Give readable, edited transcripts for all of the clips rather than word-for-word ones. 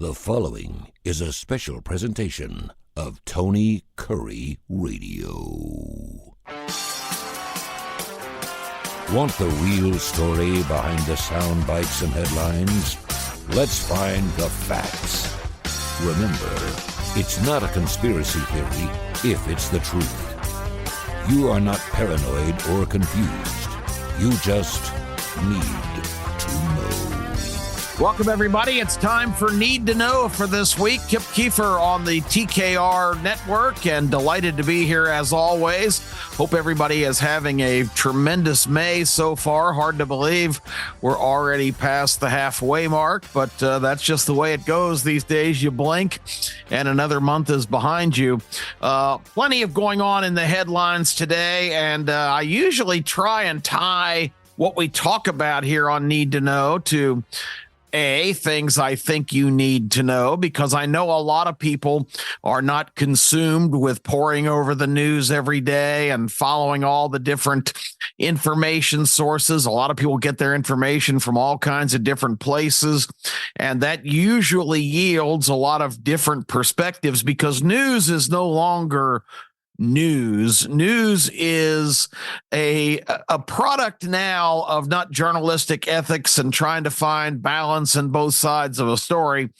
The following is a special presentation of Tony Kurre Radio. Want the real story behind the sound bites and headlines? Let's find the facts. Remember, it's not a conspiracy theory if it's the truth. You are not paranoid or confused. You just need to know. Welcome, everybody. It's time for Need to Know for this week. Kip Keefer on the TKR network, and delighted to be here as always. Hope everybody is having a tremendous May so far. Hard to believe we're already past the halfway mark, but that's just the way it goes these days. You blink and another month is behind you. Plenty of going on in the headlines today, and I usually try and tie what we talk about here on Need to Know to things I think you need to know, because I know a lot of people are not consumed with poring over the news every day and following all the different information sources. A lot of people get their information from all kinds of different places, and that usually yields a lot of different perspectives, because news is no longer news. News is a product now of not journalistic ethics and trying to find balance in both sides of a story.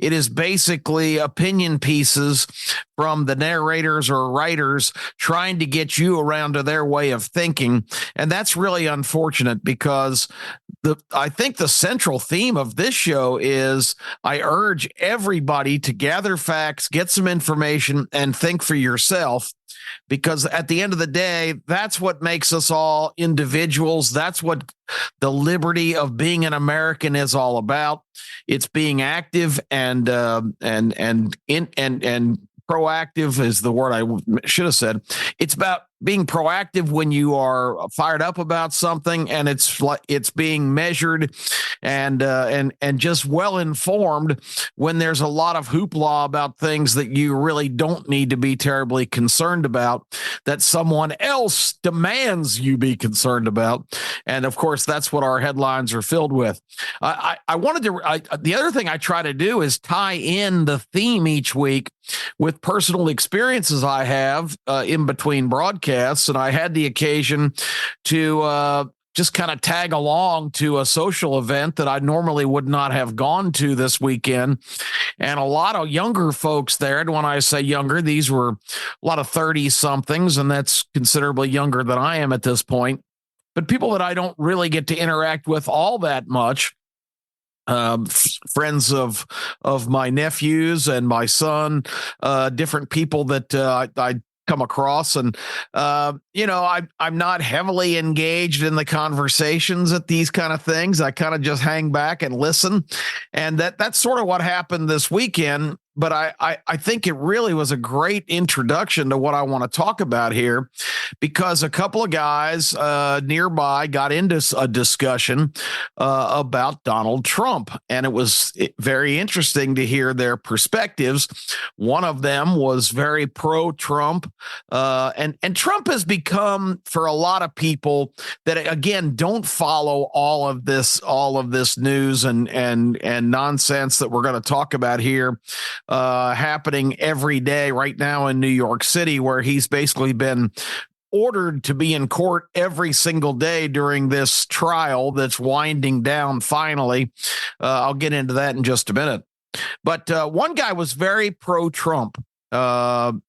It is basically opinion pieces from the narrators or writers trying to get you around to their way of thinking. And that's really unfortunate, because I think the central theme of this show is I urge everybody to gather facts, get some information, and think for yourself. Because at the end of the day, that's what makes us all individuals. That's what the liberty of being an American is all about. It's being active and proactive is the word I should have said. It's about being proactive when you are fired up about something, and it's being measured and just well informed when there's a lot of hoopla about things that you really don't need to be terribly concerned about, that someone else demands you be concerned about. And of course, that's what our headlines are filled with. The other thing I try to do is tie in the theme each week with personal experiences I have in between broadcasts. And I had the occasion to just kind of tag along to a social event that I normally would not have gone to this weekend. And a lot of younger folks there. And when I say younger, these were a lot of 30-somethings, and that's considerably younger than I am at this point. But people that I don't really get to interact with all that much. Friends of my nephews and my son, different people that I come across, and I'm not heavily engaged in the conversations at these kind of things. I kind of just hang back and listen, and that's sort of what happened this weekend. But I think it really was a great introduction to what I want to talk about here, because a couple of guys nearby got into a discussion about Donald Trump, and it was very interesting to hear their perspectives. One of them was very pro-Trump, and Trump has become, for a lot of people that, again, don't follow all of this news and nonsense that we're going to talk about here, happening every day right now in New York City, where he's basically been ordered to be in court every single day during this trial that's winding down finally. I'll get into that in just a minute. But one guy was very pro-Trump. And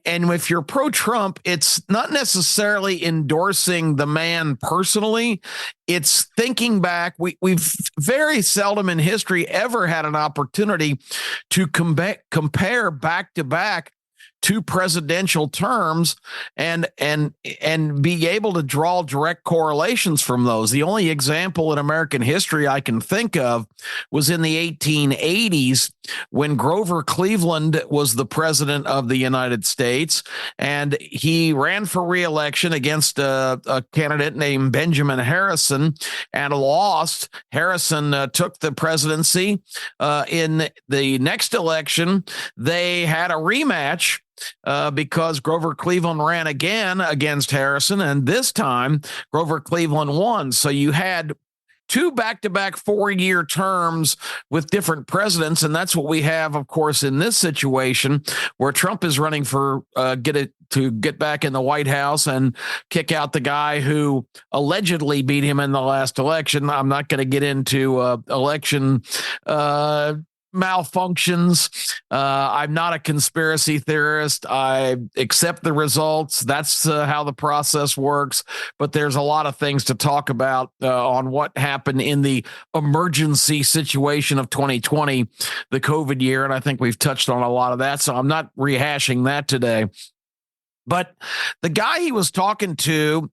if you're pro-Trump, it's not necessarily endorsing the man personally. It's thinking back. We've very seldom in history ever had an opportunity to compare back to back two presidential terms and be able to draw direct correlations from those. The only example in American history I can think of was in the 1880s, when Grover Cleveland was the president of the United States, and he ran for re-election against a candidate named Benjamin Harrison and lost. Harrison took the presidency. In the next election, they had a rematch because Grover Cleveland ran again against Harrison, and this time Grover Cleveland won. So you had two back-to-back 4-year terms with different presidents, and that's what we have, of course, in this situation where Trump is running for to get back in the White House and kick out the guy who allegedly beat him in the last election. I'm not going to get into election malfunctions. I'm not a conspiracy theorist. I accept the results. That's how the process works. But there's a lot of things to talk about on what happened in the emergency situation of 2020, the COVID year. And I think we've touched on a lot of that. So I'm not rehashing that today. But the guy he was talking to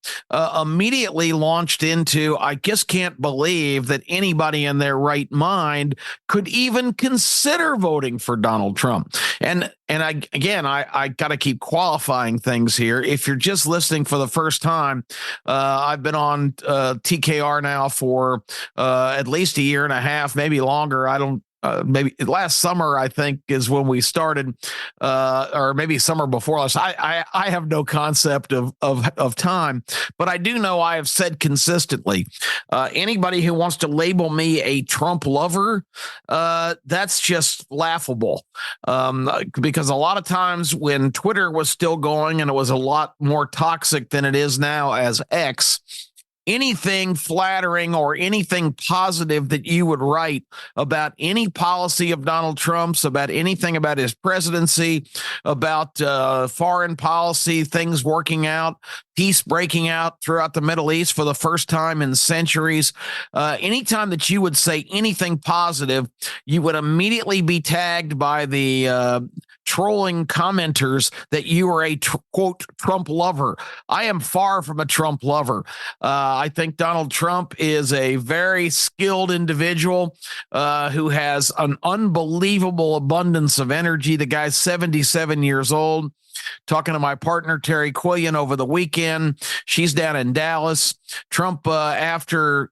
immediately launched into, I just can't believe that anybody in their right mind could even consider voting for Donald Trump. And I got to keep qualifying things here. If you're just listening for the first time, I've been on TKR now for at least a year and a half, maybe longer. I don't. Maybe last summer, I think, is when we started, or maybe summer before us. I have no concept of time, but I do know I have said consistently, anybody who wants to label me a Trump lover, that's just laughable. Because a lot of times when Twitter was still going and it was a lot more toxic than it is now as X, anything flattering or anything positive that you would write about any policy of Donald Trump's, about anything about his presidency, about foreign policy, things working out, peace breaking out throughout the Middle East for the first time in centuries. Anytime that you would say anything positive, you would immediately be tagged by the trolling commenters that you are a quote Trump lover. I am far from a Trump lover. I think Donald Trump is a very skilled individual who has an unbelievable abundance of energy. The guy's 77 years old. Talking to my partner, Terry Quillian, over the weekend. She's down in Dallas. Trump, after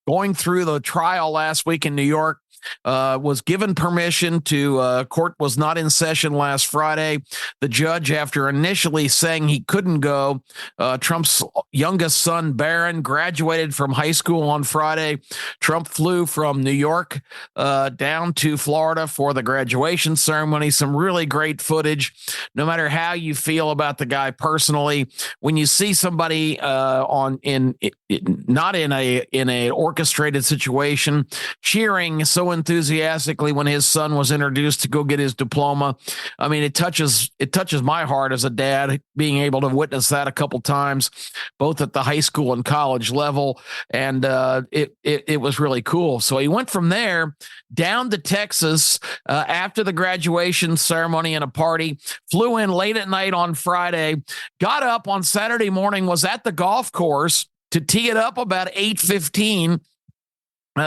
going through the trial last week in New York, was given permission to court was not in session last Friday. The judge, after initially saying he couldn't go, Trump's youngest son, Barron, graduated from high school on Friday. Trump flew from New York down to Florida for the graduation ceremony. Some really great footage. No matter how you feel about the guy personally, when you see somebody not in a orchestrated situation cheering so enthusiastically when his son was introduced to go get his diploma, I mean, it touches my heart as a dad, being able to witness that a couple times, both at the high school and college level, and it was really cool. So he went from there down to Texas after the graduation ceremony and a party, flew in late at night on Friday, got up on Saturday morning, was at the golf course to tee it up about 8:15.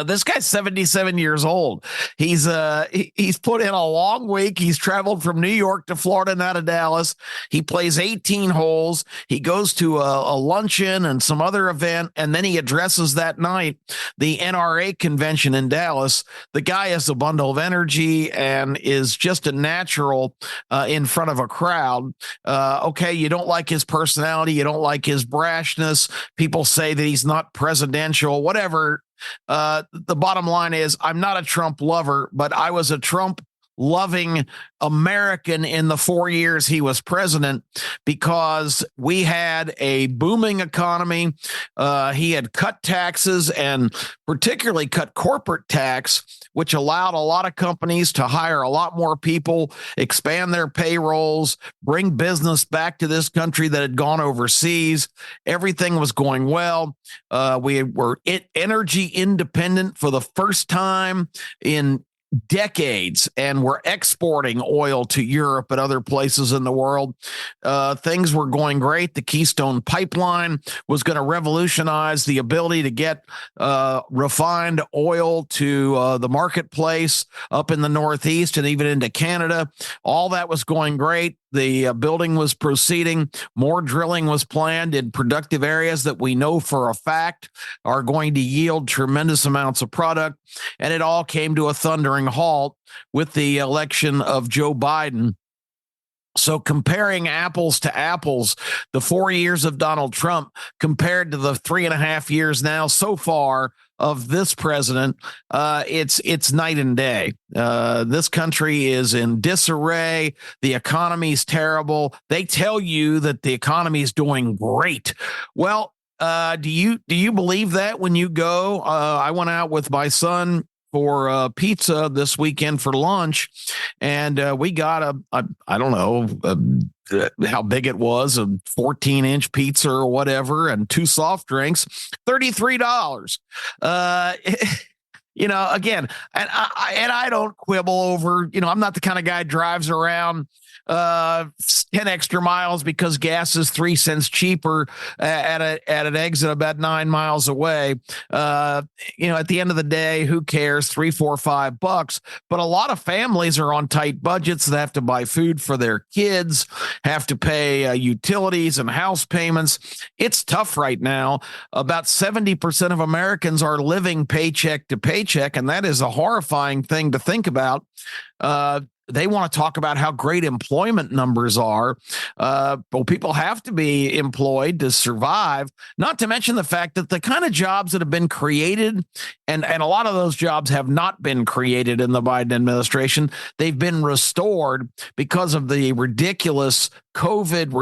This guy's 77 years old. He's put in a long week. He's traveled from New York to Florida, now to Dallas. He plays 18 holes. He goes to a luncheon and some other event, and then he addresses that night the NRA convention in Dallas. The guy has a bundle of energy and is just a natural in front of a crowd. Okay, you don't like his personality. You don't like his brashness. People say that he's not presidential, whatever. The bottom line is I'm not a Trump lover, but I was a Trump loving American in the 4 years he was president, because we had a booming economy. He had cut taxes and particularly cut corporate tax, which allowed a lot of companies to hire a lot more people, expand their payrolls, bring business back to this country that had gone overseas. Everything was going well. We were energy independent for the first time in decades, and we're exporting oil to Europe and other places in the world. Things were going great. The Keystone Pipeline was going to revolutionize the ability to get refined oil to the marketplace up in the Northeast and even into Canada. All that was going great. The building was proceeding. More drilling was planned in productive areas that we know for a fact are going to yield tremendous amounts of product. And it all came to a thundering halt with the election of Joe Biden. So comparing apples to apples, the 4 years of Donald Trump compared to the 3.5 years now so far of this president, it's night and day. This country is in disarray. The economy's terrible. They tell you that the economy is doing great. Well, do you believe that when you go? I went out with my son for pizza this weekend for lunch, and we got I don't know how big it was, a 14-inch pizza or whatever, and 2 soft drinks, $33. Again, and I don't quibble over, I'm not the kind of guy who drives around 10 extra miles because gas is 3 cents cheaper at an exit about 9 miles away. At the end of the day, who cares? $3, $4, $5. But a lot of families are on tight budgets that have to buy food for their kids, have to pay utilities and house payments. It's tough right now. About 70% of Americans are living paycheck to paycheck, and that is a horrifying thing to think about. They want to talk about how great employment numbers are. Well, people have to be employed to survive, not to mention the fact that the kind of jobs that have been created, and a lot of those jobs have not been created in the Biden administration. They've been restored because of the ridiculous COVID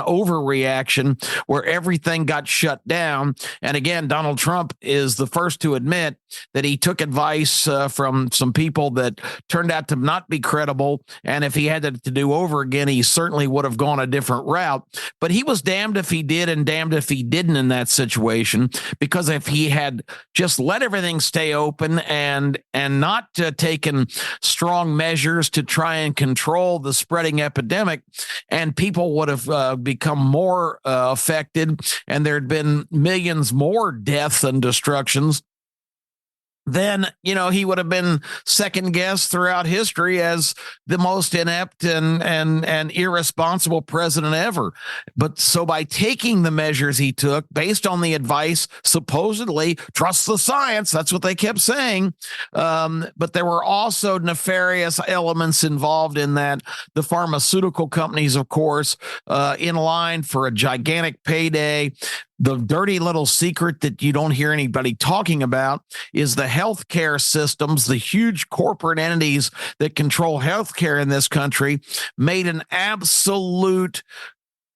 overreaction, where everything got shut down. And again, Donald Trump is the first to admit that he took advice from some people that turned out to not be credible. And if he had to do over again, he certainly would have gone a different route. But he was damned if he did and damned if he didn't in that situation, because if he had just let everything stay open and not taken strong measures to try and control the spreading epidemic, and people would have become more affected, and there'd been millions more deaths and destructions, then, he would have been second guessed throughout history as the most inept and irresponsible president ever. But so by taking the measures he took based on the advice, supposedly trust the science, that's what they kept saying. But there were also nefarious elements involved in that. The pharmaceutical companies, of course, in line for a gigantic payday. The dirty little secret that you don't hear anybody talking about is the healthcare systems, the huge corporate entities that control healthcare in this country, made an absolute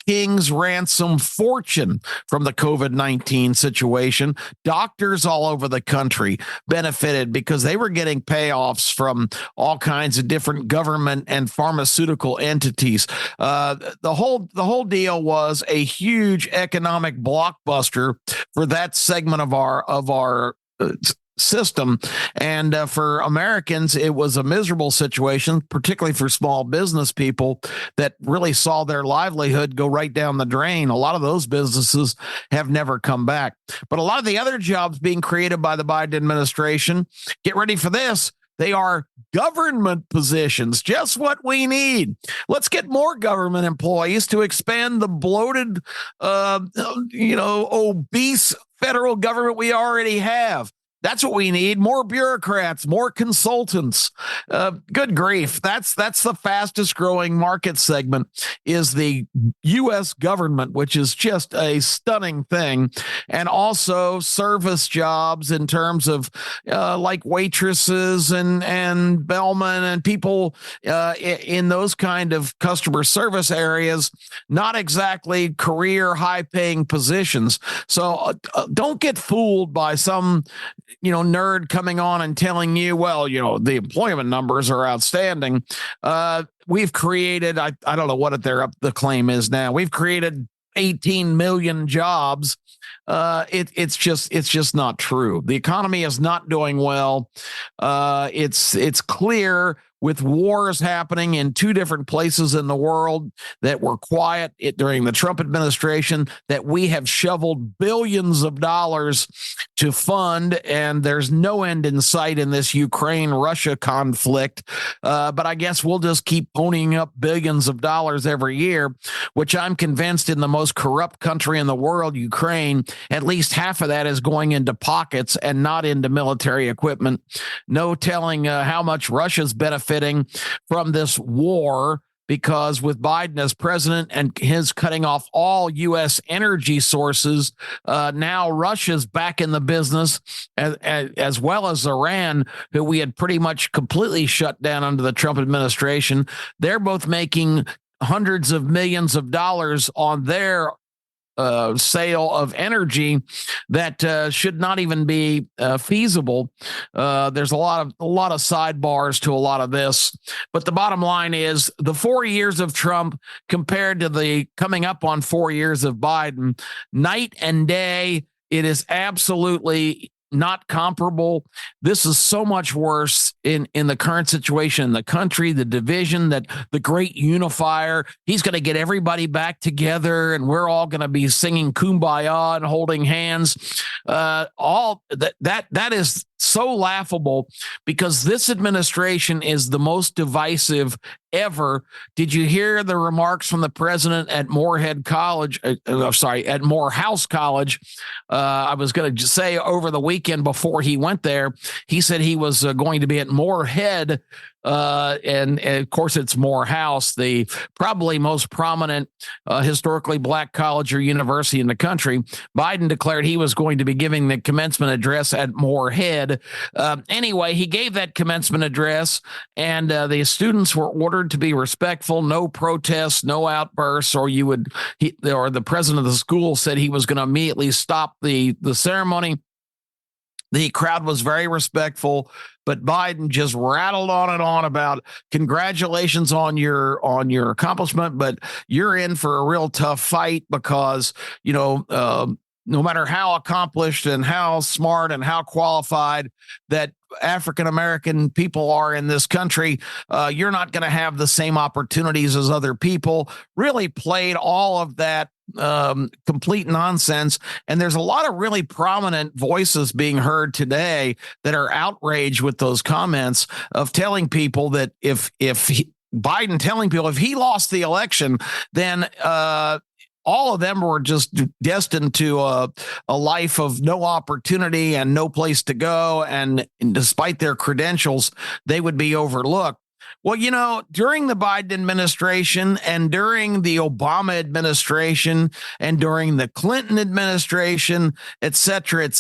king's ransom fortune from the COVID-19 situation. Doctors all over the country benefited because they were getting payoffs from all kinds of different government and pharmaceutical entities. The whole deal was a huge economic blockbuster for that segment of our system. And for Americans, it was a miserable situation, particularly for small business people that really saw their livelihood go right down the drain. A lot of those businesses have never come back. But a lot of the other jobs being created by the Biden administration, get ready for this, they are government positions, just what we need. Let's get more government employees to expand the bloated, obese federal government we already have. That's what we need. More bureaucrats, more consultants. Good grief. That's the fastest growing market segment is the U.S. government, which is just a stunning thing. And also service jobs in terms of like waitresses and bellmen and people in those kind of customer service areas, not exactly career high paying positions. So don't get fooled by some nerd coming on and telling you, well, the employment numbers are outstanding. We've created, I don't know what the claim is now. We've created 18 million jobs. It's just not true. The economy is not doing well. It's clear with wars happening in 2 different places in the world that were quiet during the Trump administration, that we have shoveled billions of dollars to fund, and there's no end in sight in this Ukraine-Russia conflict. But I guess we'll just keep ponying up billions of dollars every year, which I'm convinced in the most corrupt country in the world, Ukraine, at least half of that is going into pockets and not into military equipment. No telling how much Russia's benefiting from this war because with Biden as president and his cutting off all U.S. energy sources, now Russia's back in the business, as well as Iran, who we had pretty much completely shut down under the Trump administration. They're both making hundreds of millions of dollars on their sale of energy that should not even be feasible. There's a lot of sidebars to a lot of this, but the bottom line is the 4 years of Trump compared to the coming up on 4 years of Biden, night and day. It is absolutely not comparable. This is so much worse in the current situation in the country, the division, that the great unifier. He's going to get everybody back together and we're all going to be singing Kumbaya and holding hands. All that is so laughable, because this administration is the most divisive ever. Did you hear the remarks from the president at Morehead College? At Morehouse College. I was going to say over the weekend before he went there, he said he was going to be at Morehead. And of course, it's Morehouse, the probably most prominent historically black college or university in the country. Biden declared he was going to be giving the commencement address at Morehead. Anyway, he gave that commencement address, and the students were ordered to be respectful, no protests, no outbursts, or the president of the school said he was going to immediately stop the ceremony. The crowd was very respectful, but Biden just rattled on and on about congratulations on your accomplishment, but you're in for a real tough fight because, no matter how accomplished and how smart and how qualified that African-American people are in this country, you're not going to have the same opportunities as other people. Really played all of that complete nonsense. And there's a lot of really prominent voices being heard today that are outraged with those comments of telling people that Biden telling people if he lost the election, then all of them were just destined to a life of no opportunity and no place to go. And despite their credentials, they would be overlooked. Well, during the Biden administration and during the Obama administration and during the Clinton administration, et cetera,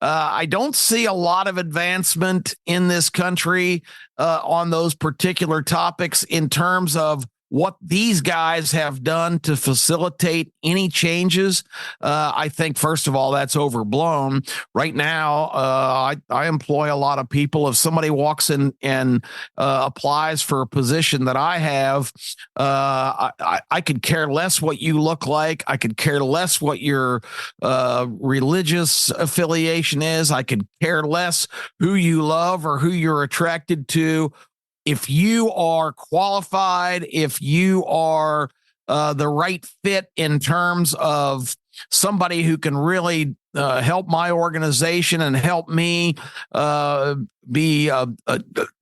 I don't see a lot of advancement in this country on those particular topics in terms of what these guys have done to facilitate any changes. I think, first of all, that's overblown. Right now, I employ a lot of people. If somebody walks in and applies for a position that I have, I could care less what you look like. I could care less what your religious affiliation is. I could care less who you love or who you're attracted to. If you are qualified, if you are the right fit in terms of somebody who can really help my organization and help me be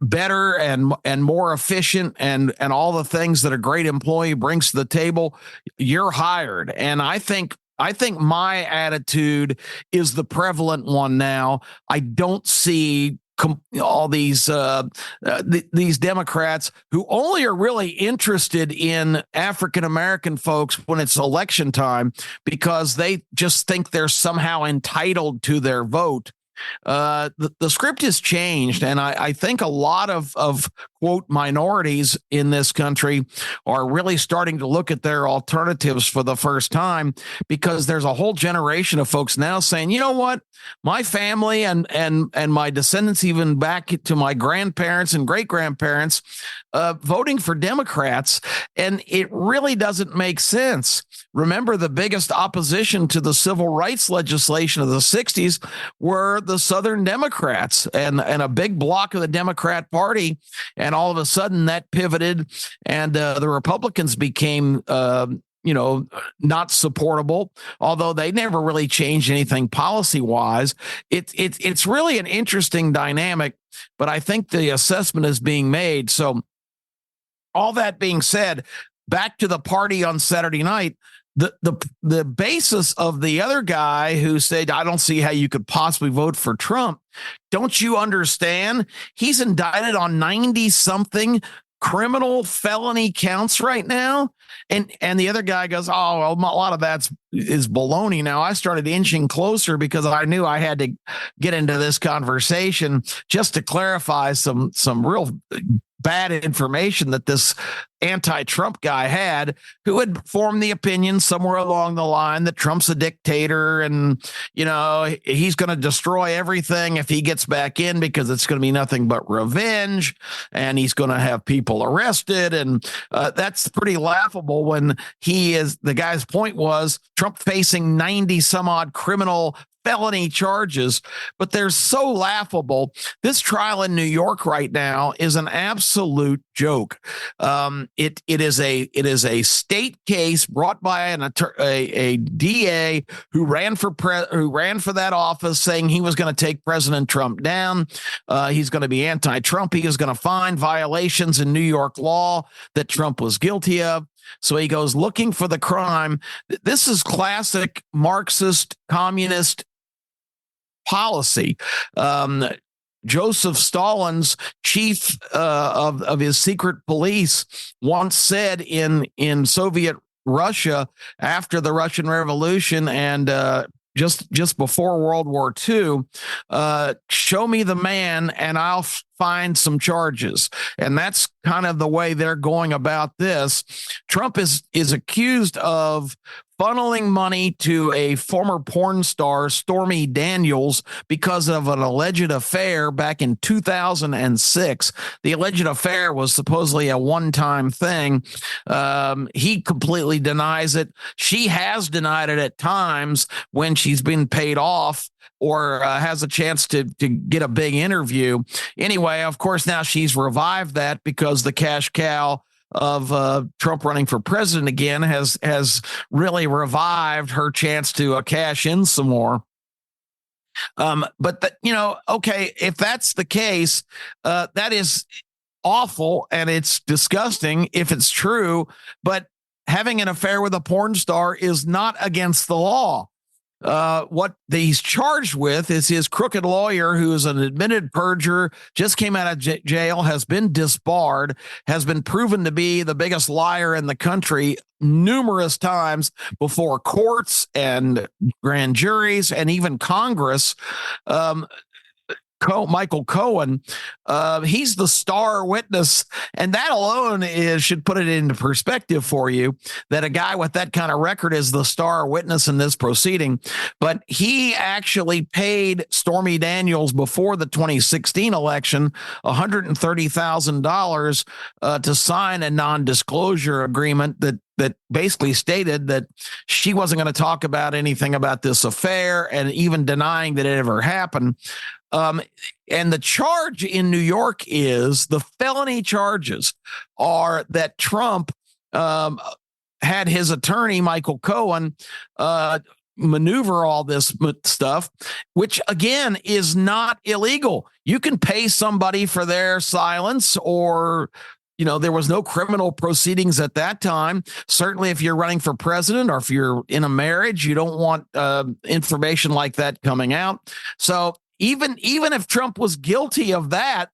better and more efficient and all the things that a great employee brings to the table, you're hired. And I think my attitude is the prevalent one now. I don't see all these Democrats who only are really interested in African-American folks when it's election time because they just think they're somehow entitled to their vote. The script has changed, and I think a lot of quote minorities in this country are really starting to look at their alternatives for the first time, because there's a whole generation of folks now saying, you know what, my family and my descendants, even back to my grandparents and great grandparents, voting for Democrats, and it really doesn't make sense. Remember, the biggest opposition to the civil rights legislation of the 60s were the Southern Democrats and a big block of the Democrat Party. And all of a sudden that pivoted, and the Republicans became not supportable, although they never really changed anything policy wise. It's really an interesting dynamic, but I think the assessment is being made. So all that being said, back to the party on Saturday night, the basis of the other guy who said, I don't see how you could possibly vote for Trump. Don't you understand? He's indicted on 90 something criminal felony counts right now. And the other guy goes, oh, well, a lot of is baloney. Now I started inching closer because I knew I had to get into this conversation just to clarify some real bad information that this anti-Trump guy had, who had formed the opinion somewhere along the line that Trump's a dictator and, he's going to destroy everything if he gets back in because it's going to be nothing but revenge and he's going to have people arrested. And that's pretty laughable when the guy's point was Trump facing 90 some odd criminal felony charges, but they're so laughable. This trial in New York right now is an absolute joke. It is a state case brought by a DA who ran for that office, saying he was going to take President Trump down. He's going to be anti-Trump. He is going to find violations in New York law that Trump was guilty of. So he goes looking for the crime. This is classic Marxist communist policy. Joseph Stalin's chief of his secret police once said in Soviet Russia after the Russian Revolution and just before World War II, show me the man and I'll find some charges. And that's kind of the way they're going about this. Trump is accused of funneling money to a former porn star, Stormy Daniels, because of an alleged affair back in 2006. The alleged affair was supposedly a one-time thing. He completely denies it. She has denied it at times when she's been paid off or has a chance to get a big interview. Anyway, of course, now she's revived that because the cash cow of Trump running for president again has really revived her chance to cash in some more. But okay, if that's the case, that is awful and it's disgusting if it's true. But having an affair with a porn star is not against the law. What he's charged with is his crooked lawyer, who is an admitted perjurer, just came out of jail, has been disbarred, has been proven to be the biggest liar in the country numerous times before courts and grand juries and even Congress. Michael Cohen, he's the star witness, and that alone should put it into perspective for you that a guy with that kind of record is the star witness in this proceeding. But he actually paid Stormy Daniels before the 2016 election $130,000 to sign a non-disclosure agreement that basically stated that she wasn't going to talk about anything about this affair, and even denying that it ever happened. And the charge in New York is the felony charges are that Trump had his attorney, Michael Cohen, maneuver all this stuff, which again is not illegal. You can pay somebody for their silence, or there was no criminal proceedings at that time. Certainly, if you're running for president or if you're in a marriage, you don't want information like that coming out. So even if Trump was guilty of that,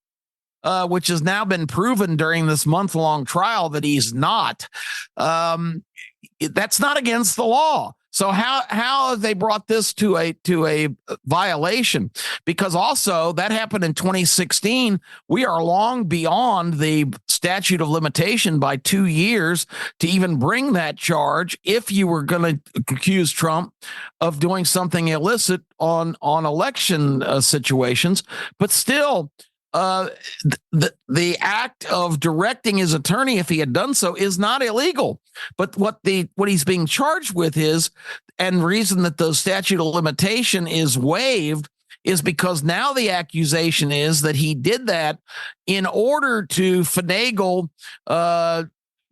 which has now been proven during this month-long trial that he's not, that's not against the law. So how have they brought this to a violation? Because also that happened in 2016. We are long beyond the statute of limitation by 2 years to even bring that charge if you were going to accuse Trump of doing something illicit on election situations. But still, the act of directing his attorney, if he had done so, is not illegal. But what he's being charged with is, and the reason that the statute of limitation is waived, is because now the accusation is that he did that in order to finagle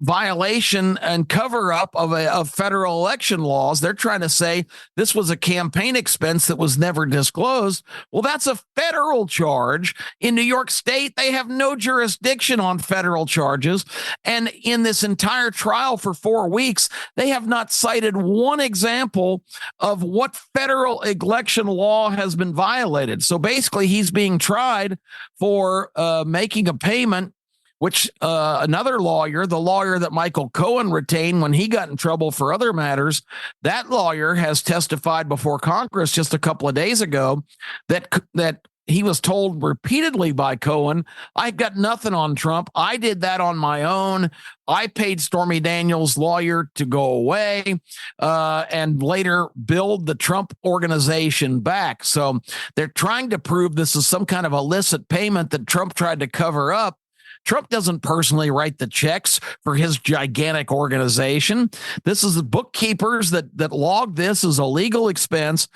violation and cover up of federal election laws. They're trying to say this was a campaign expense that was never disclosed. Well, that's a federal charge. In New York State, they have no jurisdiction on federal charges. And in this entire trial for 4 weeks, they have not cited one example of what federal election law has been violated. So basically, he's being tried for making a payment which another lawyer, the lawyer that Michael Cohen retained when he got in trouble for other matters, that lawyer has testified before Congress just a couple of days ago that he was told repeatedly by Cohen, I've got nothing on Trump. I did that on my own. I paid Stormy Daniels' lawyer to go away and later build the Trump organization back. So they're trying to prove this is some kind of illicit payment that Trump tried to cover up. Trump doesn't personally write the checks for his gigantic organization. This is the bookkeepers that log this as a legal expense.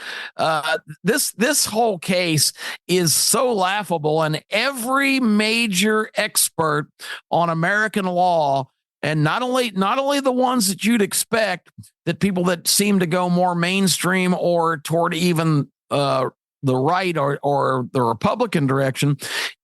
This whole case is so laughable, and every major expert on American law, and not only the ones that you'd expect, that people that seem to go more mainstream or toward even the right or the Republican direction,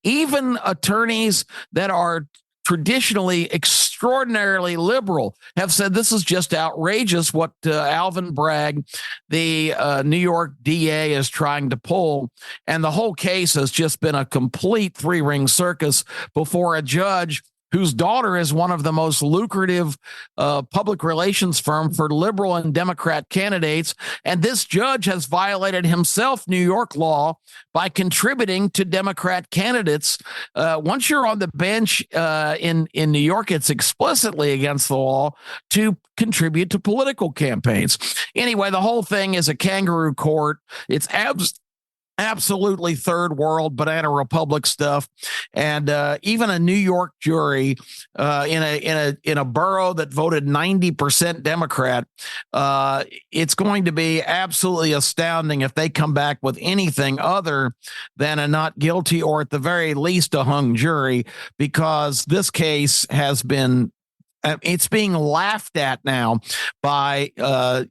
even attorneys that are traditionally extraordinarily liberal have said this is just outrageous what Alvin Bragg, the New York DA, is trying to pull. And the whole case has just been a complete three-ring circus before a judge whose daughter is one of the most lucrative public relations firm for liberal and Democrat candidates. And this judge has violated himself New York law by contributing to Democrat candidates. Once you're on the bench in New York, it's explicitly against the law to contribute to political campaigns. Anyway, the whole thing is a kangaroo court. It's absolutely third world banana republic stuff, and even a New York jury in a borough that voted 90% Democrat, it's going to be absolutely astounding if they come back with anything other than a not guilty, or at the very least a hung jury, because this case has been it's being laughed at now by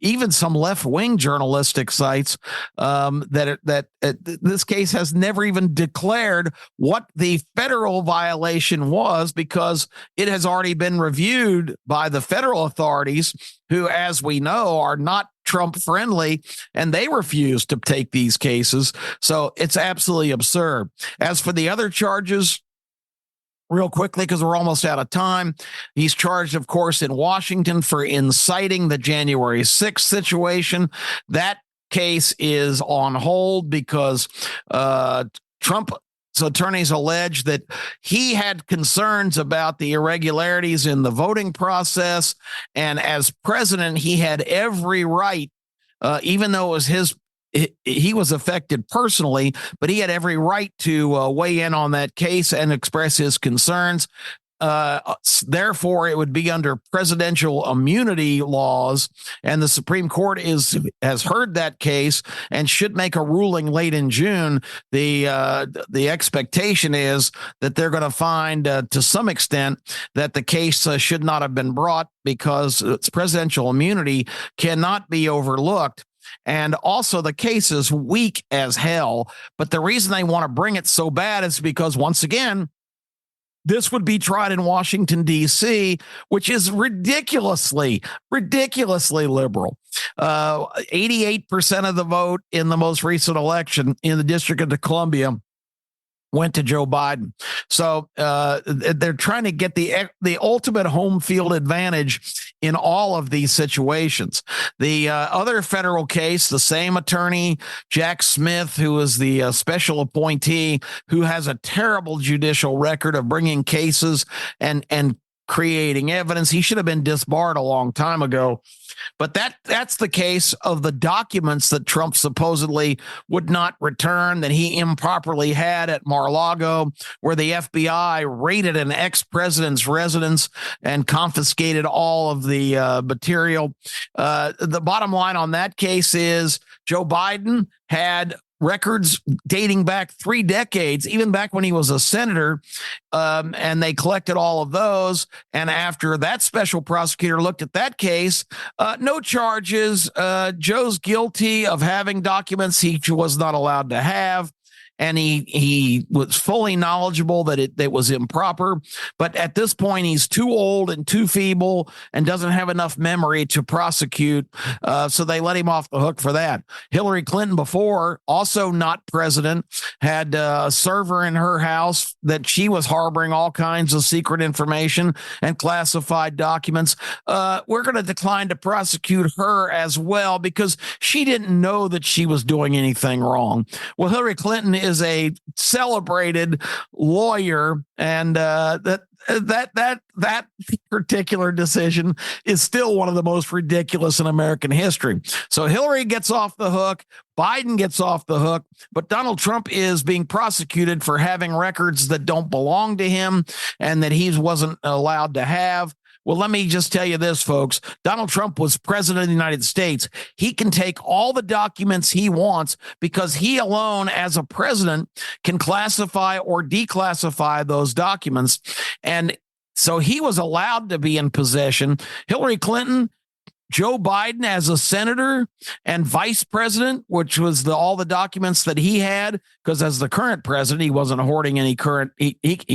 even some left-wing journalistic sites that this case has never even declared what the federal violation was, because it has already been reviewed by the federal authorities, who, as we know, are not Trump friendly, and they refuse to take these cases. So it's absolutely absurd. As for the other charges, real quickly, because we're almost out of time, he's charged, of course, in Washington for inciting the January 6th situation. That case is on hold because Trump's attorneys allege that he had concerns about the irregularities in the voting process, and as president, he had every right, even though it was he was affected personally, but he had every right to weigh in on that case and express his concerns. Therefore, it would be under presidential immunity laws, and the Supreme Court has heard that case and should make a ruling late in June. The expectation is that they're going to find, to some extent, that the case should not have been brought because its presidential immunity cannot be overlooked. And also, the case is weak as hell. But the reason they want to bring it so bad is because, once again, this would be tried in Washington, D.C., which is ridiculously liberal. 88% of the vote in the most recent election in the District of Columbia went to Joe Biden. So they're trying to get the ultimate home field advantage in all of these situations. The other federal case, the same attorney, Jack Smith, who is the special appointee, who has a terrible judicial record of bringing cases and creating evidence. He should have been disbarred a long time ago. But that's the case of the documents that Trump supposedly would not return, that he improperly had at Mar-a-Lago, where the FBI raided an ex-president's residence and confiscated all of the material. The bottom line on that case is Joe Biden had records dating back 3 decades, even back when he was a senator, and they collected all of those. And after that special prosecutor looked at that case, no charges. Joe's guilty of having documents he was not allowed to have. and he was fully knowledgeable that it was improper. But at this point, he's too old and too feeble and doesn't have enough memory to prosecute. So they let him off the hook for that. Hillary Clinton, before, also not president, had a server in her house that she was harboring all kinds of secret information and classified documents. We're going to decline to prosecute her as well because she didn't know that she was doing anything wrong. Well, Hillary Clinton is a celebrated lawyer, and that particular decision is still one of the most ridiculous in American history. So Hillary gets off the hook, Biden gets off the hook, but Donald Trump is being prosecuted for having records that don't belong to him and that he wasn't allowed to have. Well, let me just tell you this, folks. Donald Trump was president of the United States. He can take all the documents he wants because he alone, as a president, can classify or declassify those documents. And so he was allowed to be in possession. Hillary Clinton, Joe Biden as a senator and vice president, which was all the documents that he had, because as the current president, he wasn't hoarding any current, he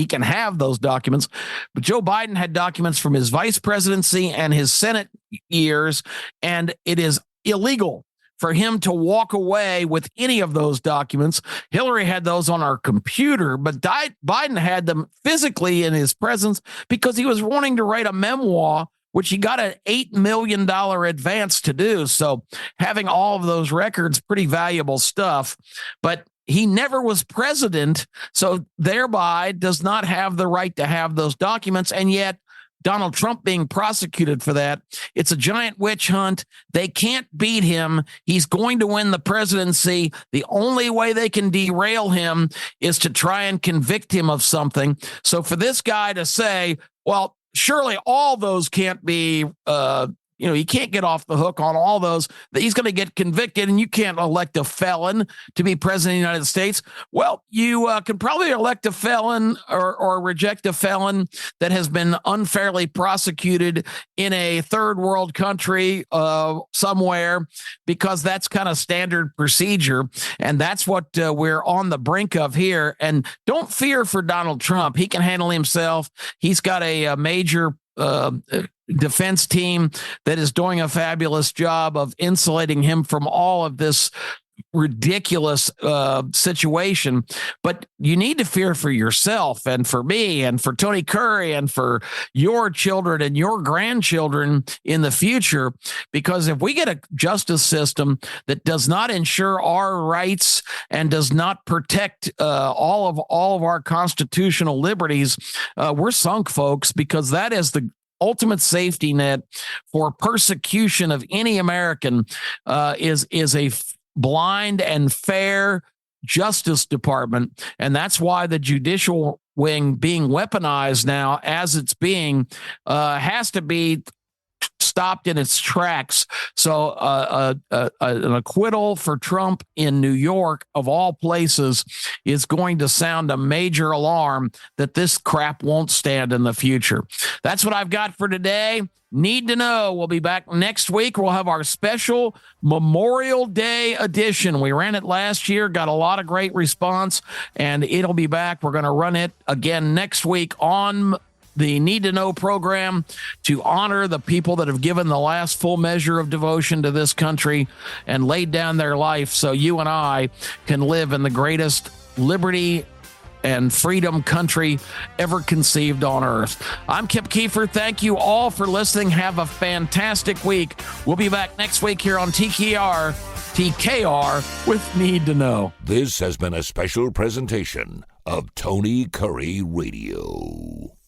can have those documents. But Joe Biden had documents from his vice presidency and his Senate years, and it is illegal for him to walk away with any of those documents. Hillary had those on her computer, but Biden had them physically in his presence because he was wanting to write a memoir, which he got an $8 million advance to do. So having all of those records, pretty valuable stuff. But he never was president, so thereby does not have the right to have those documents. And yet Donald Trump being prosecuted for that, it's a giant witch hunt. They can't beat him. He's going to win the presidency. The only way they can derail him is to try and convict him of something. So for this guy to say, well, surely all those can't be, you can't get off the hook on all those. He's going to get convicted, and you can't elect a felon to be president of the United States. Well, you can probably elect a felon or reject a felon that has been unfairly prosecuted in a third world country somewhere, because that's kind of standard procedure. And that's what we're on the brink of here. And don't fear for Donald Trump. He can handle himself. He's got a major defense team that is doing a fabulous job of insulating him from all of this ridiculous situation. But you need to fear for yourself and for me and for Tony Kurre and for your children and your grandchildren in the future, because if we get a justice system that does not ensure our rights and does not protect all of our constitutional liberties, we're sunk, folks, because that is the ultimate safety net for persecution of any American, is a blind and fair Justice Department. And that's why the judicial wing being weaponized now, as it's being, has to be stopped in its tracks. So an acquittal for Trump in New York, of all places, is going to sound a major alarm that this crap won't stand in the future. That's what I've got for today. Need to know. We'll be back next week. We'll have our special Memorial Day edition. We ran it last year, got a lot of great response, and it'll be back. We're going to run it again next week on the Need to Know program to honor the people that have given the last full measure of devotion to this country and laid down their life so you and I can live in the greatest liberty and freedom country ever conceived on earth. I'm Kip Keefer. Thank you all for listening. Have a fantastic week. We'll be back next week here on TKR with Need to Know. This has been a special presentation of Tony Kurre Radio.